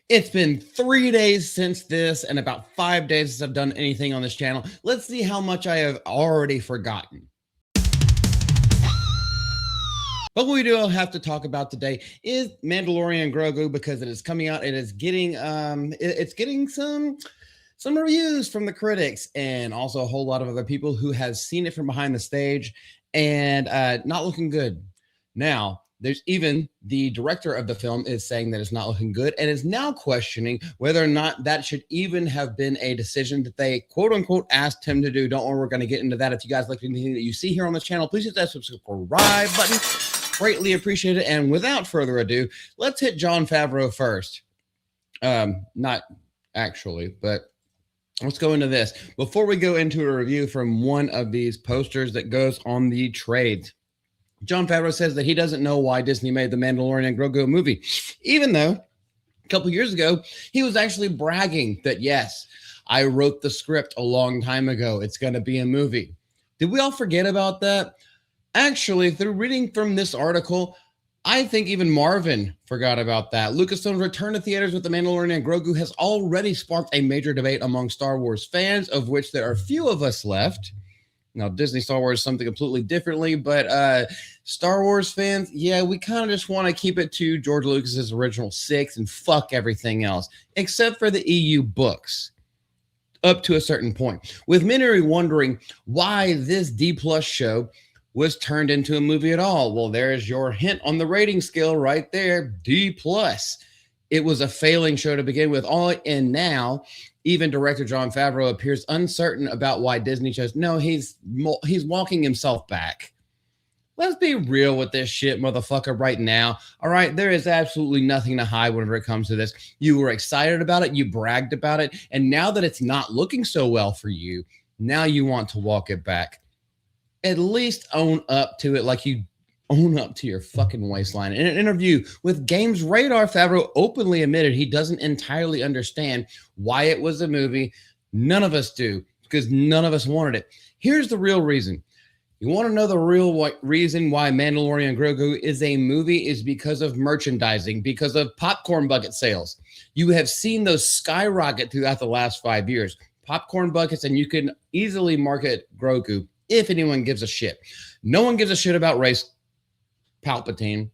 It's been 3 days since this and about 5 days since I've done anything on this channel. Let's see how much I have already forgotten. But what we do have to talk about today is Mandalorian Grogu, because it is coming out. It is getting it's getting some reviews from the critics and also a whole lot of other people who have seen it from behind the stage, and not looking good. Now, there's even the director of the film is saying that it's not looking good and is now questioning whether or not that should even have been a decision that they quote unquote asked him to do. Don't worry, we're going to get into that. If you guys like anything that you see here on the channel, please hit that subscribe button. Greatly appreciate it. And without further ado, let's hit Jon Favreau first. Not actually, but let's go into this. Before we go into a review from one of these posters that goes on the trades, Jon Favreau says that he doesn't know why Disney made the Mandalorian and Grogu movie, even though a couple years ago, he was actually bragging that, yes, I wrote the script a long time ago. It's going to be a movie. Did we all forget about that? Actually, through reading from this article, I think even Marvin forgot about that. Lucasfilm's return to theaters with The Mandalorian and Grogu has already sparked a major debate among Star Wars fans, of which there are few of us left. Now, Disney Star Wars is something completely differently, but Star Wars fans, yeah, we kind of just want to keep it to George Lucas's original 6 and fuck everything else, except for the EU books, up to a certain point. With many wondering why this D+ show was turned into a movie at all. Well, there's your hint on the rating scale right there, D+. It was a failing show to begin with. And now, even director Jon Favreau appears uncertain about why Disney chose. No, he's walking himself back. Let's be real with this shit, motherfucker, right now. All right, there is absolutely nothing to hide whenever it comes to this. You were excited about it, you bragged about it, and now that it's not looking so well for you, now you want to walk it back. At least own up to it like you own up to your fucking waistline. In an interview with Games Radar, Favreau openly admitted he doesn't entirely understand why it was a movie. None of us do, because none of us wanted it. Here's the real reason. You want to know the real reason why Mandalorian Grogu is a movie is because of merchandising, because of popcorn bucket sales. You have seen those skyrocket throughout the last 5 years. Popcorn buckets, and you can easily market Grogu if anyone gives a shit. No one gives a shit about Rey's Palpatine,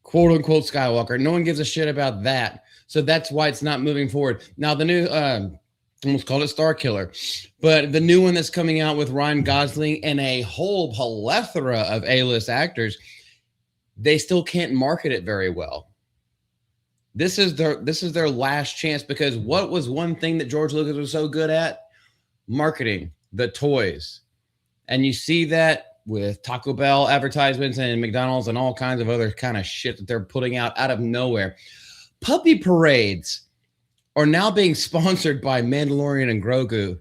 quote unquote Skywalker. No one gives a shit about that. So that's why it's not moving forward. Now, the new, almost called it Star Killer, but the new one that's coming out with Ryan Gosling and a whole plethora of A-list actors, they still can't market it very well. This is their last chance, because what was one thing that George Lucas was so good at? Marketing, the toys. And you see that with Taco Bell advertisements and McDonald's and all kinds of other kind of shit that they're putting out of nowhere. Puppy parades are now being sponsored by Mandalorian and Grogu.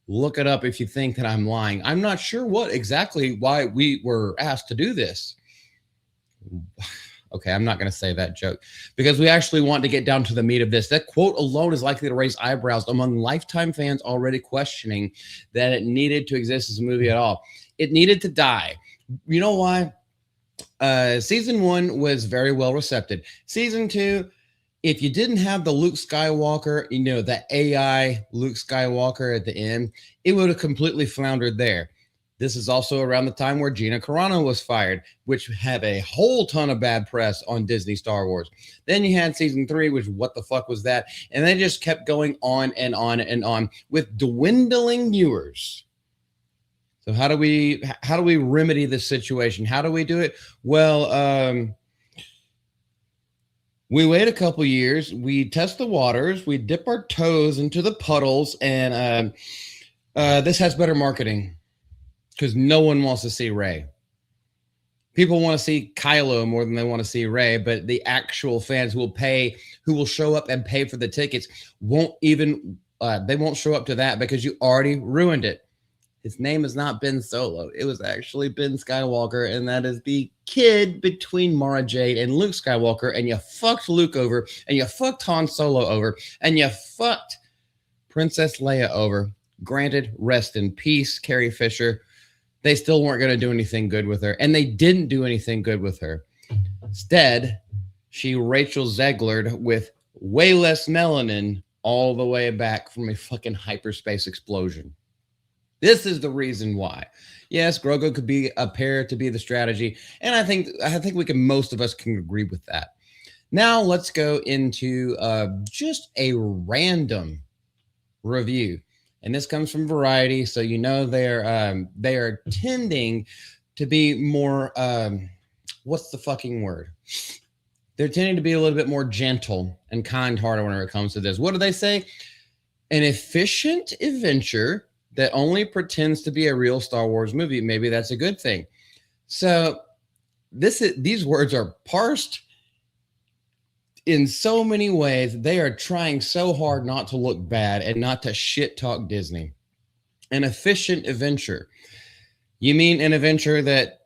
Look it up if you think that I'm lying. I'm not sure why we were asked to do this. Okay, I'm not going to say that joke, because we actually want to get down to the meat of this. That quote alone is likely to raise eyebrows among Lifetime fans already questioning that it needed to exist as a movie at all. It needed to die. You know why? Season 1 was very well received. Season 2, if you didn't have the Luke Skywalker, the AI Luke Skywalker at the end, it would have completely floundered there. This is also around the time where Gina Carano was fired, which had a whole ton of bad press on Disney Star Wars. Then you had season 3, which what the fuck was that? And they just kept going on and on and on with dwindling viewers. So how do we remedy this situation? How do we do it? Well, we wait a couple years, we test the waters, we dip our toes into the puddles, and this has better marketing. Because no one wants to see Rey. People want to see Kylo more than they want to see Rey, but the actual fans who will show up and pay for the tickets won't even, they won't show up to that because you already ruined it. His name is not Ben Solo. It was actually Ben Skywalker, and that is the kid between Mara Jade and Luke Skywalker, and you fucked Luke over, and you fucked Han Solo over, and you fucked Princess Leia over. Granted, rest in peace, Carrie Fisher. They still weren't going to do anything good with her, and they didn't do anything good with her. Instead, she Rachel Zeglered with way less melanin all the way back from a fucking hyperspace explosion. This is the reason why. Yes, Grogu could be appear to be the strategy, and I think we can most of us can agree with that. Now let's go into just a random review, and this comes from Variety, so you know they are tending to be more what's the fucking word? They're tending to be a little bit more gentle and kind-hearted when it comes to this. What do they say? An efficient adventure that only pretends to be a real Star Wars movie. Maybe that's a good thing. So these words are parsed in so many ways. They are trying so hard not to look bad and not to shit talk Disney. An efficient adventure. You mean an adventure that,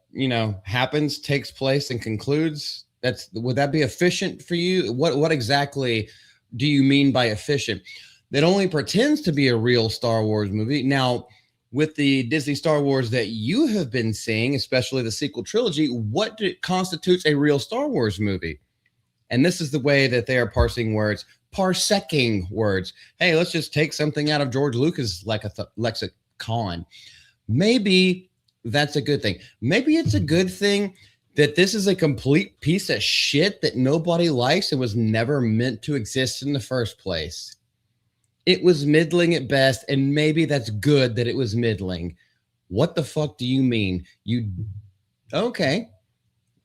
happens, takes place, and concludes? Would that be efficient for you? What exactly do you mean by efficient? That only pretends to be a real Star Wars movie. Now, with the Disney Star Wars that you have been seeing, especially the sequel trilogy, what constitutes a real Star Wars movie? And this is the way that they are parsing words, parsecing words. Hey, let's just take something out of George Lucas' lexicon. Maybe that's a good thing. Maybe it's a good thing that this is a complete piece of shit that nobody likes and was never meant to exist in the first place. It was middling at best, and maybe that's good that it was middling. What the fuck do you mean? Okay.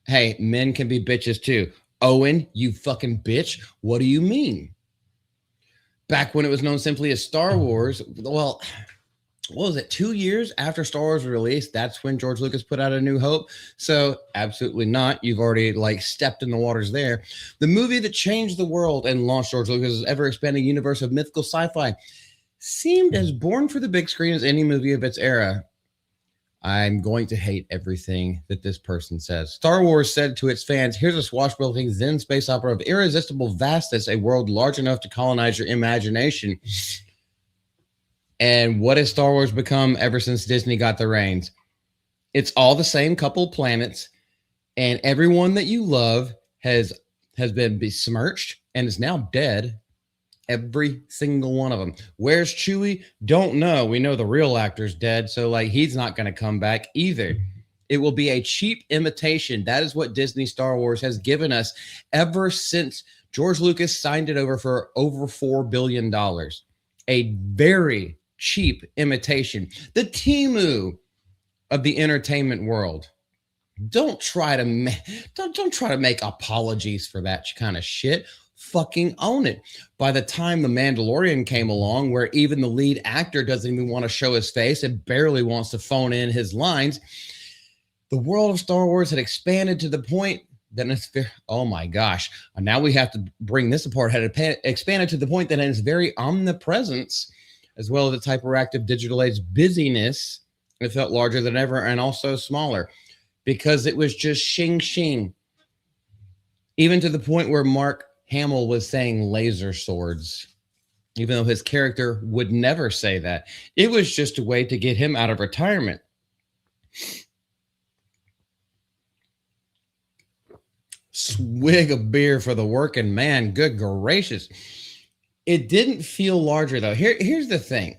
Hey, men can be bitches too. Owen, you fucking bitch. What do you mean? Back when it was known simply as Star Wars, well, what was it, 2 years after Star Wars was released? That's when George Lucas put out A New Hope. So absolutely not. You've already stepped in the waters there. The movie that changed the world and launched George Lucas' ever-expanding universe of mythical sci-fi seemed as born for the big screen as any movie of its era. I'm going to hate everything that this person says. Star Wars said to its fans, here's a swashbuckling Zen space opera of irresistible vastness, a world large enough to colonize your imagination. And what has Star Wars become ever since Disney got the reins? It's all the same couple planets, and everyone that you love has been besmirched and is now dead. Every single one of them. Where's Chewie? Don't know. We know the real actor's dead, so he's not going to come back either. It will be a cheap imitation. That is what Disney Star Wars has given us ever since George Lucas signed it over for over $4 billion. A very cheap imitation. The Temu of the entertainment world. Don't try to make apologies for that kind of shit. Fucking own it. By the time The Mandalorian came along, where even the lead actor doesn't even want to show his face and barely wants to phone in his lines, the world of Star Wars had expanded to the point that oh my gosh, now we have to bring this apart. Had expanded to the point that in its very omnipresence, as well as its hyperactive digital age busyness, it felt larger than ever and also smaller because it was just shing shing. Even to the point where Mark Hamill was saying laser swords, even though his character would never say that. It was just a way to get him out of retirement. Swig of beer for the working man. Good gracious. It didn't feel larger, though. Here's the thing.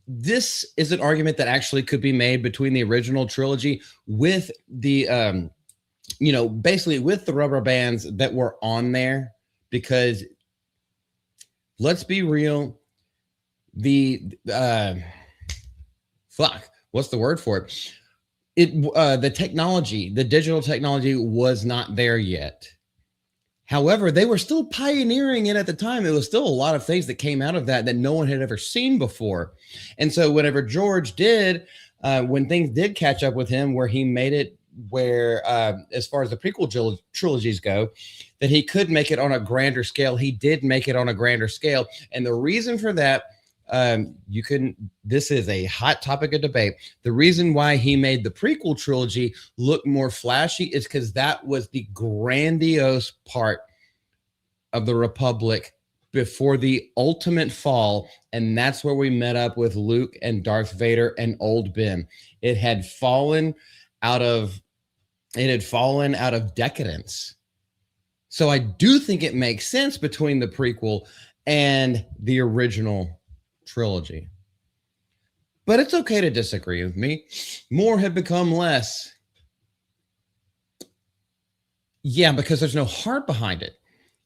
This is an argument that actually could be made between the original trilogy with the, basically with the rubber bands that were on there. Because let's be real, the what's the word for it? The technology, the digital technology was not there yet. However, they were still pioneering it at the time. It was still a lot of things that came out of that no one had ever seen before. And so whenever George did, when things did catch up with him, where he made it where, as far as the prequel trilogies go, that he could make it on a grander scale. He did make it on a grander scale. And the reason for that, this is a hot topic of debate. The reason why he made the prequel trilogy look more flashy is because that was the grandiose part of the Republic before the ultimate fall. And that's where we met up with Luke and Darth Vader and Old Ben. It had fallen out of decadence. So I do think it makes sense between the prequel and the original trilogy. But it's okay to disagree with me. More have become less. Yeah, because there's no heart behind it.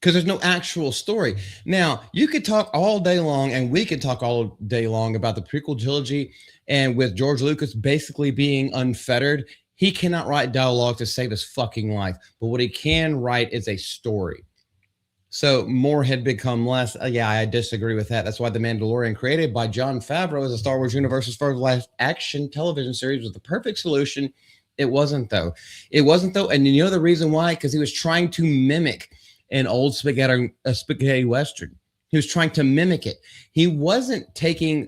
Because there's no actual story. Now, you could talk all day long, and we could talk all day long about the prequel trilogy, and with George Lucas basically being unfettered, he cannot write dialogue to save his fucking life. But what he can write is a story. So more had become less. Yeah, I disagree with that. That's why The Mandalorian, created by Jon Favreau as a Star Wars universe's first live action television series, was the perfect solution. It wasn't though. It wasn't though, and you know the reason why? Because he was trying to mimic an old spaghetti western. He was trying to mimic it. He wasn't taking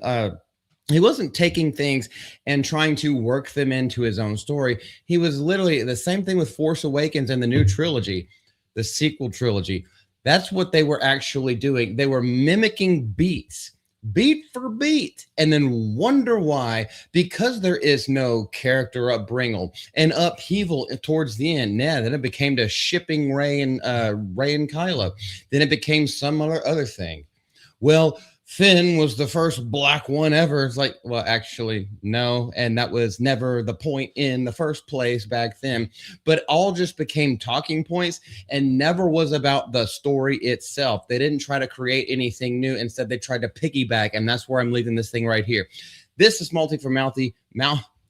things and trying to work them into his own story. He was literally the same thing with Force Awakens and the new trilogy, the sequel trilogy. That's what they were actually doing. They were mimicking beats, beat for beat, and then wonder why, because there is no character upbringing and upheaval towards the end. Yeah, then it became to shipping Rey and Kylo. Then it became some other thing. Well, Finn was the first black one ever. It's like, well, actually, no. And that was never the point in the first place back then. But all just became talking points and never was about the story itself. They didn't try to create anything new. Instead, they tried to piggyback. And that's where I'm leaving this thing right here. This is Multi for Mouthy.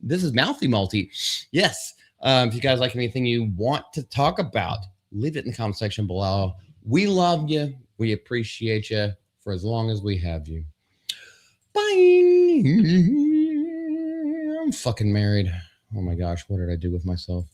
This is Mouthy Multi. Yes. If you guys like anything you want to talk about, leave it in the comment section below. We love you. We appreciate you. For as long as we have you. Bye. I'm fucking married. Oh my gosh, what did I do with myself?